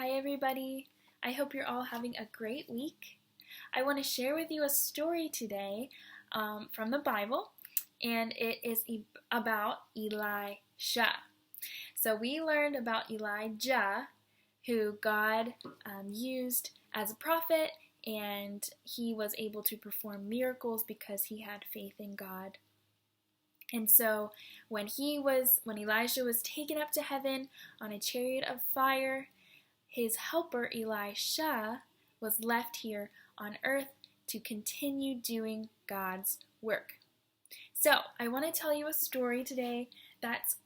Hi everybody, I hope you're all having a great week. I want to share with you a story today from the Bible, and it is about Elisha. So we learned about Elijah, who God used as a prophet, and he was able to perform miracles because he had faith in God. And so when Elisha was taken up to heaven on a chariot of fire, his helper Elisha was left here on earth to continue doing God's work. So I want to tell you a story today that's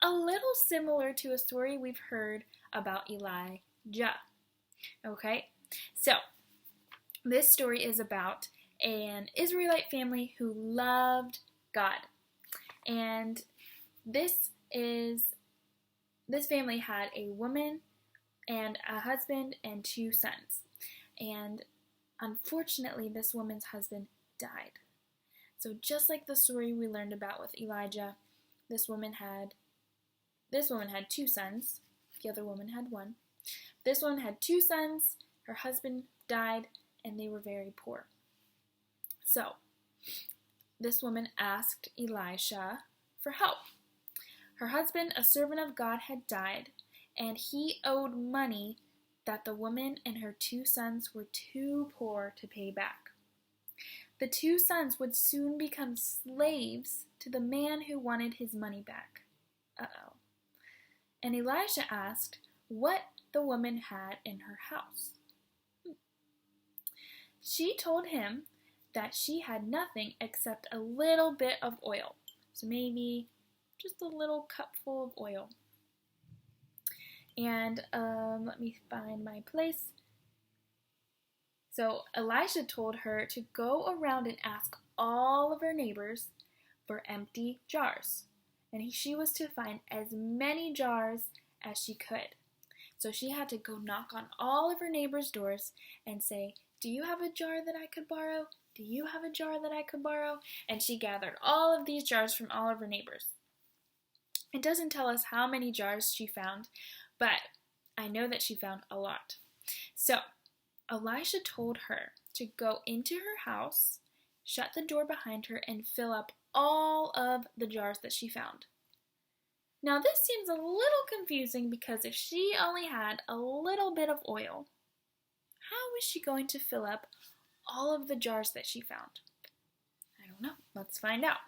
a little similar to a story we've heard about Elijah. Okay, so this story is about an Israelite family who loved God. And this family had a woman and a husband and 2 sons. And unfortunately, this woman's husband died. So just like the story we learned about with Elijah, this woman had 2 sons. The other woman had 1. This one had 2 sons. Her husband died, and they were very poor. So this woman asked Elisha for help. Her husband, a servant of God, had died, and he owed money that the woman and her 2 sons were too poor to pay back. The 2 sons would soon become slaves to the man who wanted his money back. And Elisha asked what the woman had in her house. She told him that she had nothing except a little bit of oil. So maybe just a little cupful of oil. And let me find my place. So Elisha told her to go around and ask all of her neighbors for empty jars. And she was to find as many jars as she could. So she had to go knock on all of her neighbors' doors and say, "Do you have a jar that I could borrow? Do you have a jar that I could borrow?" And she gathered all of these jars from all of her neighbors. It doesn't tell us how many jars she found, but I know that she found a lot. So Elisha told her to go into her house, shut the door behind her, and fill up all of the jars that she found. Now this seems a little confusing because if she only had a little bit of oil, how was she going to fill up all of the jars that she found? I don't know. Let's find out.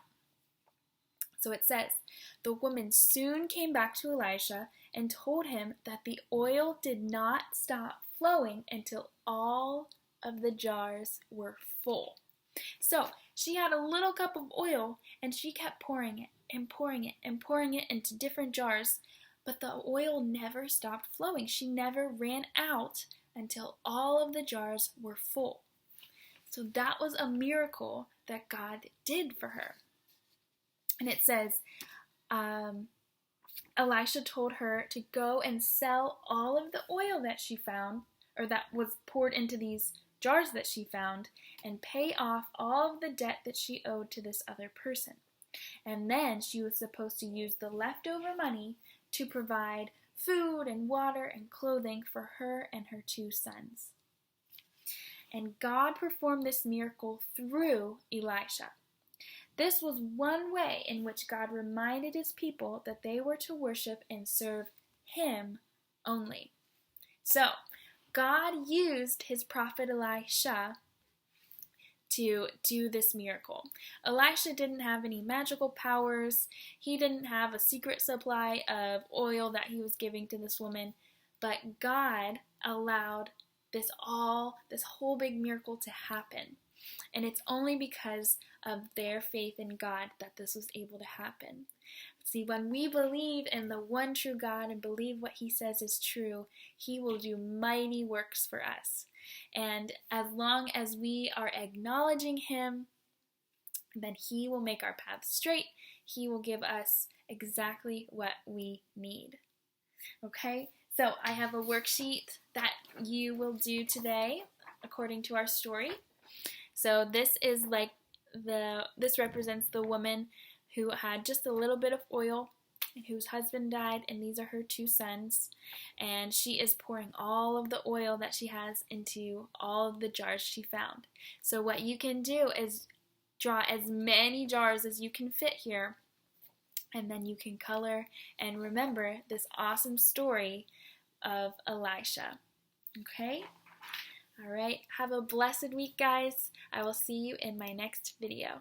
So it says, the woman soon came back to Elisha and told him that the oil did not stop flowing until all of the jars were full. So she had a little cup of oil and she kept pouring it and pouring it and pouring it into different jars, but the oil never stopped flowing. She never ran out until all of the jars were full. So that was a miracle that God did for her. And it says, Elisha told her to go and sell all of the oil that she found, or that was poured into these jars that she found, and pay off all of the debt that she owed to this other person. And then she was supposed to use the leftover money to provide food and water and clothing for her and her 2 sons. And God performed this miracle through Elisha. This was one way in which God reminded his people that they were to worship and serve him only. So, God used his prophet Elisha to do this miracle. Elisha didn't have any magical powers. He didn't have a secret supply of oil that he was giving to this woman, but God allowed this whole big miracle to happen. And it's only because of their faith in God that this was able to happen. See, when we believe in the one true God and believe what he says is true, he will do mighty works for us. And as long as we are acknowledging him, then he will make our path straight. He will give us exactly what we need. Okay? So I have a worksheet that you will do today according to our story. So this is this represents the woman who had just a little bit of oil whose husband died, and these are her 2 sons. And she is pouring all of the oil that she has into all of the jars she found. So what you can do is draw as many jars as you can fit here, and then you can color and remember this awesome story of Elisha. Okay? All right. Have a blessed week, guys. I will see you in my next video.